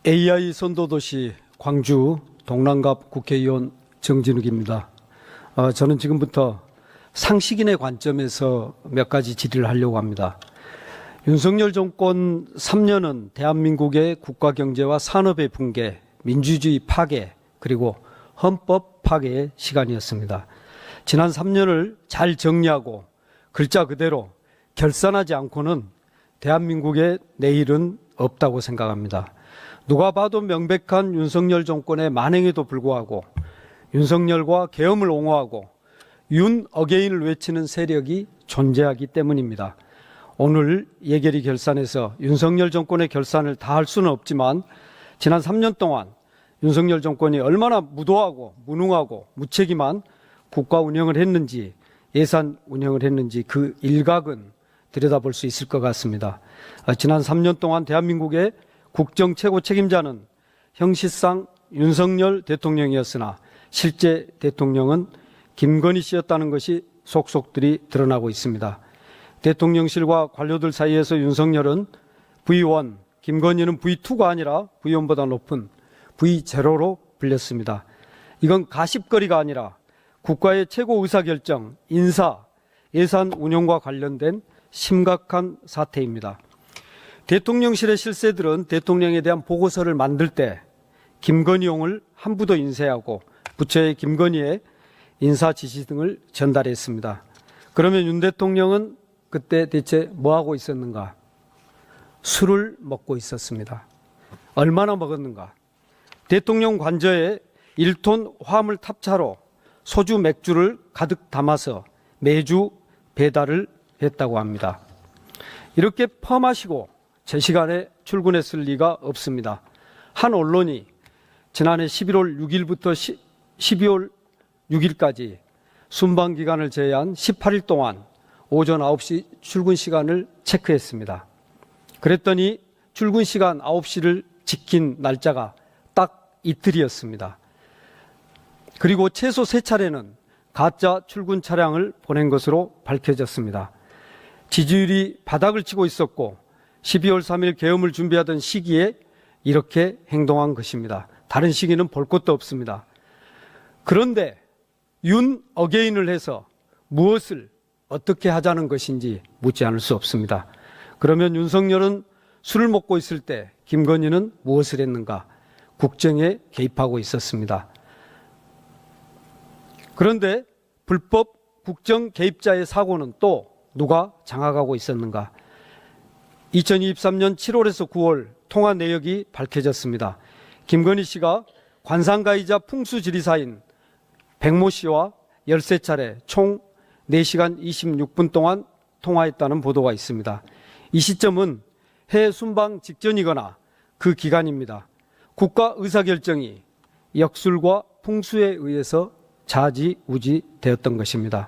AI 선도도시 광주 동남갑 국회의원 정진욱입니다. 저는 지금부터 상식인의 관점에서 몇 가지 질의를 하려고 합니다. 윤석열 정권 3년은 대한민국의 국가경제와 산업의 붕괴, 민주주의 파괴, 그리고 헌법 파괴의 시간이었습니다. 지난 3년을 잘 정리하고 글자 그대로 결산하지 않고는 대한민국의 내일은 없다고 생각합니다. 누가 봐도 명백한 윤석열 정권의 만행에도 불구하고 윤석열과 계엄을 옹호하고 윤 어게인을 외치는 세력이 존재하기 때문입니다. 오늘 예결위 결산에서 윤석열 정권의 결산을 다 할 수는 없지만 지난 3년 동안 윤석열 정권이 얼마나 무도하고 무능하고 무책임한 국가 운영을 했는지, 예산 운영을 했는지 그 일각은 들여다볼 수 있을 것 같습니다. 지난 3년 동안 대한민국의 국정 최고 책임자는 형식상 윤석열 대통령이었으나 실제 대통령은 김건희 씨였다는 것이 속속들이 드러나고 있습니다. 대통령실과 관료들 사이에서 윤석열은 V1, 김건희는 V2가 아니라 V1보다 높은 V0로 불렸습니다. 이건 가십거리가 아니라 국가의 최고 의사결정, 인사, 예산 운영과 관련된 심각한 사태입니다. 대통령실의 실세들은 대통령에 대한 보고서를 만들 때 김건희용을 한부도 인쇄하고 부처의 김건희의 인사 지시 등을 전달했습니다. 그러면 윤 대통령은 그때 대체 뭐하고 있었는가? 술을 먹고 있었습니다. 얼마나 먹었는가? 대통령 관저에 1톤 화물 탑차로 소주 맥주를 가득 담아서 매주 배달을 했다고 합니다. 이렇게 퍼마시고 제 시간에 출근했을 리가 없습니다. 한 언론이 지난해 11월 6일부터 12월 6일까지 순방 기간을 제외한 18일 동안 오전 9시 출근 시간을 체크했습니다. 그랬더니 출근 시간 9시를 지킨 날짜가 딱 이틀이었습니다. 그리고 최소 3차례는 가짜 출근 차량을 보낸 것으로 밝혀졌습니다. 지지율이 바닥을 치고 있었고 12월 3일 계엄을 준비하던 시기에 이렇게 행동한 것입니다. 다른 시기는 볼 것도 없습니다. 그런데 윤 어게인을 해서 무엇을 어떻게 하자는 것인지 묻지 않을 수 없습니다. 그러면 윤석열은 술을 먹고 있을 때 김건희는 무엇을 했는가? 국정에 개입하고 있었습니다. 그런데 불법 국정 개입자의 사고는 또 누가 장악하고 있었는가? 2023년 7월에서 9월 통화 내역이 밝혀졌습니다. 김건희 씨가 관상가이자 풍수지리사인 백모 씨와 13차례 총 4시간 26분 동안 통화했다는 보도가 있습니다. 이 시점은 해외 순방 직전이거나 그 기간입니다. 국가 의사결정이 역술과 풍수에 의해서 좌지우지 되었던 것입니다.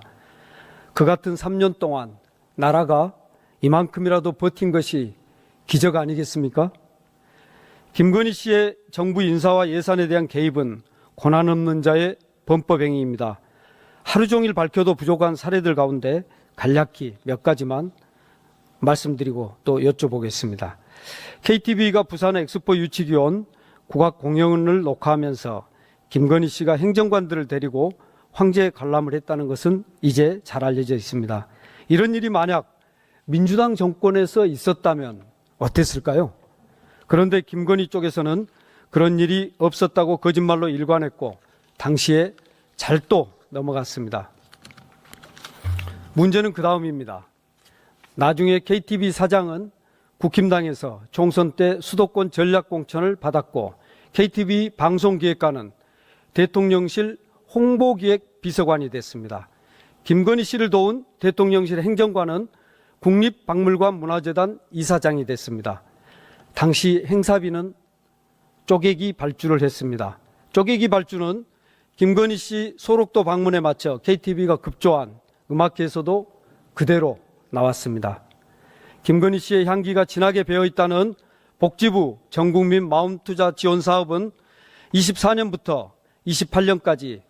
그 같은 3년 동안 나라가 이만큼이라도 버틴 것이 기적 아니겠습니까? 김건희 씨의 정부 인사와 예산에 대한 개입은 고난 없는 자의 범법행위입니다. 하루 종일 밝혀도 부족한 사례들 가운데 간략히 몇 가지만 말씀드리고 또 여쭤보겠습니다. KTV가 부산 엑스포 유치기원 국악 공연을 녹화하면서 김건희 씨가 행정관들을 데리고 황제 관람을 했다는 것은 이제 잘 알려져 있습니다. 이런 일이 만약 민주당 정권에서 있었다면 어땠을까요? 그런데 김건희 쪽에서는 그런 일이 없었다고 거짓말로 일관했고 당시에 잘 또 넘어갔습니다. 문제는 그 다음입니다. 나중에 KTV 사장은 국힘당에서 총선 때 수도권 전략공천을 받았고 KTV 방송기획관은 대통령실 홍보기획 비서관이 됐습니다. 김건희 씨를 도운 대통령실 행정관은 국립박물관 문화재단 이사장이 됐습니다. 당시 행사비는 쪼개기 발주를 했습니다. 쪼개기 발주는 김건희 씨 소록도 방문에 맞춰 KTV가 급조한 음악회에서도 그대로 나왔습니다. 김건희 씨의 향기가 진하게 배어있다는 복지부 전국민 마음투자 지원 사업은 24년부터 28년까지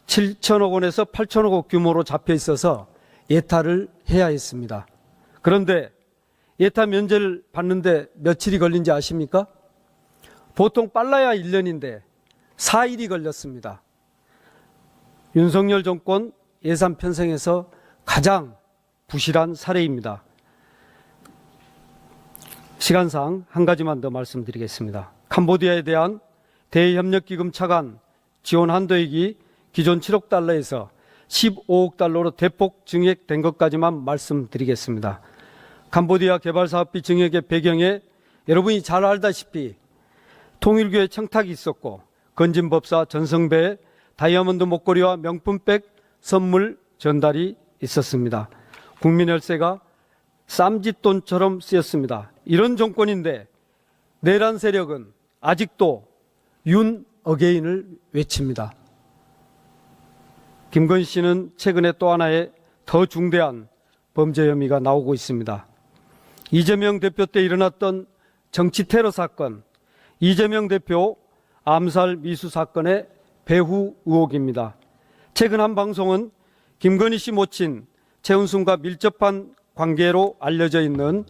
7천억 원에서 8천억 원 규모로 잡혀 있어서 예탈을 해야 했습니다. 그런데 예타 면제를 받는데 며칠이 걸린지 아십니까? 보통 빨라야 1년인데 4일이 걸렸습니다. 윤석열 정권 예산 편성에서 가장 부실한 사례입니다. 시간상 한 가지만 더 말씀드리겠습니다. 캄보디아에 대한 대협력기금 차관 지원 한도액이 기존 7억 달러에서 15억 달러로 대폭 증액된 것까지만 말씀드리겠습니다. 캄보디아 개발사업비 증액의 배경에 여러분이 잘 알다시피 통일교의 청탁이 있었고 건진법사 전성배의 다이아몬드 목걸이와 명품백 선물 전달이 있었습니다. 국민 혈세가 쌈짓돈처럼 쓰였습니다. 이런 정권인데 내란 세력은 아직도 윤 어게인을 외칩니다. 김건희 씨는 최근에 또 하나의 더 중대한 범죄 혐의가 나오고 있습니다. 이재명 대표 때 일어났던 정치 테러 사건, 이재명 대표 암살 미수 사건의 배후 의혹입니다. 최근 한 방송은 김건희 씨 모친 최은순과 밀접한 관계로 알려져 있는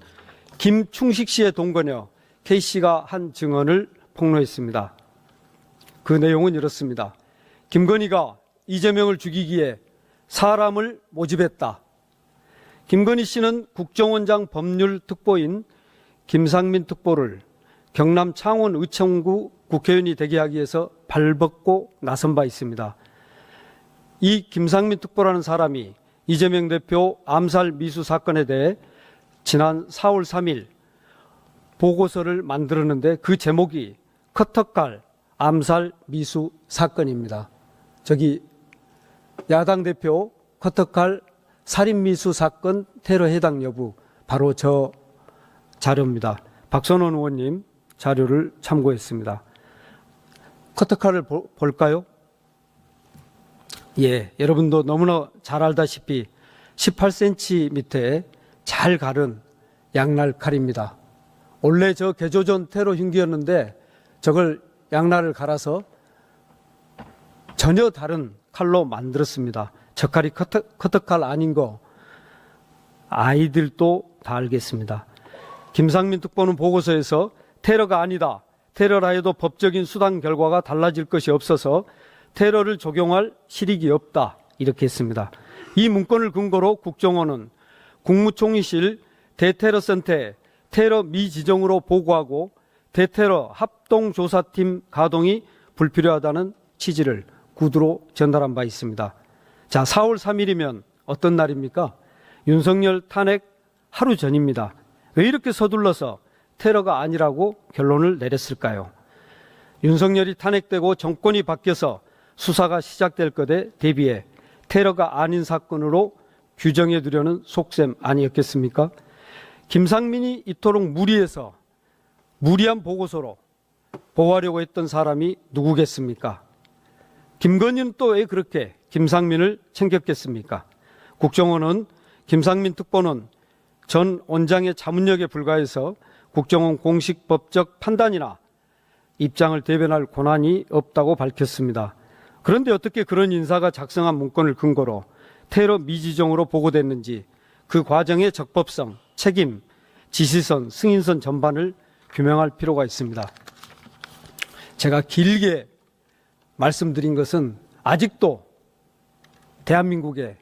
김충식 씨의 동거녀 K씨가 한 증언을 폭로했습니다. 그 내용은 이렇습니다. 김건희가 이재명을 죽이기에 사람을 모집했다. 김건희 씨는 국정원장 법률특보인 김상민 특보를 경남 창원 의청구 국회의원이 되게 하기 위해서 발벗고 나선 바 있습니다. 이 김상민 특보라는 사람이 이재명 대표 암살 미수 사건에 대해 지난 4월 3일 보고서를 만들었는데 그 제목이 커터칼 암살 미수 사건입니다. 저기 야당 대표 커터칼 살인 미수 사건 테러 해당 여부 바로 저 자료입니다. 박선원 의원님 자료를 참고했습니다. 커터칼을 볼까요? 예, 여러분도 너무나 잘 알다시피 18cm 밑에 잘 가른 양날 칼입니다. 원래 저 개조전 테러 흉기였는데 저걸 양날을 갈아서 전혀 다른 칼로 만들었습니다. 저 칼이 커터칼 아닌 거 아이들도 다 알겠습니다. 김상민 특보는 보고서에서 테러가 아니다. 테러라 해도 법적인 수단 결과가 달라질 것이 없어서 테러를 적용할 실익이 없다. 이렇게 했습니다. 이 문건을 근거로 국정원은 국무총리실 대테러센터에 테러 미지정으로 보고하고 대테러 합동조사팀 가동이 불필요하다는 취지를 구두로 전달한 바 있습니다. 자, 4월 3일이면 어떤 날입니까? 윤석열 탄핵 하루 전입니다. 왜 이렇게 서둘러서 테러가 아니라고 결론을 내렸을까요? 윤석열이 탄핵되고 정권이 바뀌어서 수사가 시작될 것에 대비해 테러가 아닌 사건으로 규정해 두려는 속셈 아니었겠습니까? 김상민이 이토록 무리해서 무리한 보고서로 보호하려고 했던 사람이 누구겠습니까? 김건희는 또 왜 그렇게 김상민을 챙겼겠습니까? 국정원은 김상민 특보는 전 원장의 자문력에 불과해서 국정원 공식 법적 판단이나 입장을 대변할 권한이 없다고 밝혔습니다. 그런데 어떻게 그런 인사가 작성한 문건을 근거로 테러 미지정으로 보고됐는지 그 과정의 적법성, 책임, 지시선, 승인선 전반을 규명할 필요가 있습니다. 제가 길게 말씀드린 것은 아직도 대한민국에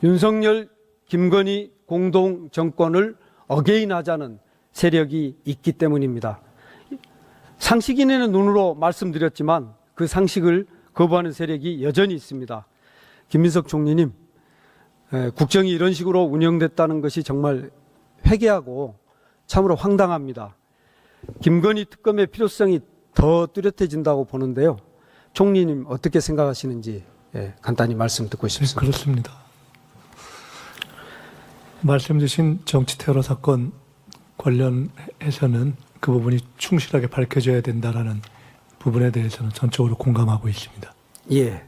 윤석열, 김건희 공동 정권을 어게인하자는 세력이 있기 때문입니다. 상식인의 눈으로 말씀드렸지만 그 상식을 거부하는 세력이 여전히 있습니다. 김민석 총리님, 국정이 이런 식으로 운영됐다는 것이 정말 회개하고 참으로 황당합니다. 김건희 특검의 필요성이 더 뚜렷해진다고 보는데요. 총리님 어떻게 생각하시는지 간단히 말씀 듣고 싶습니다. 네, 그렇습니다. 말씀 주신 정치 테러 사건 관련해서는 그 부분이 충실하게 밝혀져야 된다라는 부분에 대해서는 전적으로 공감하고 있습니다. 예.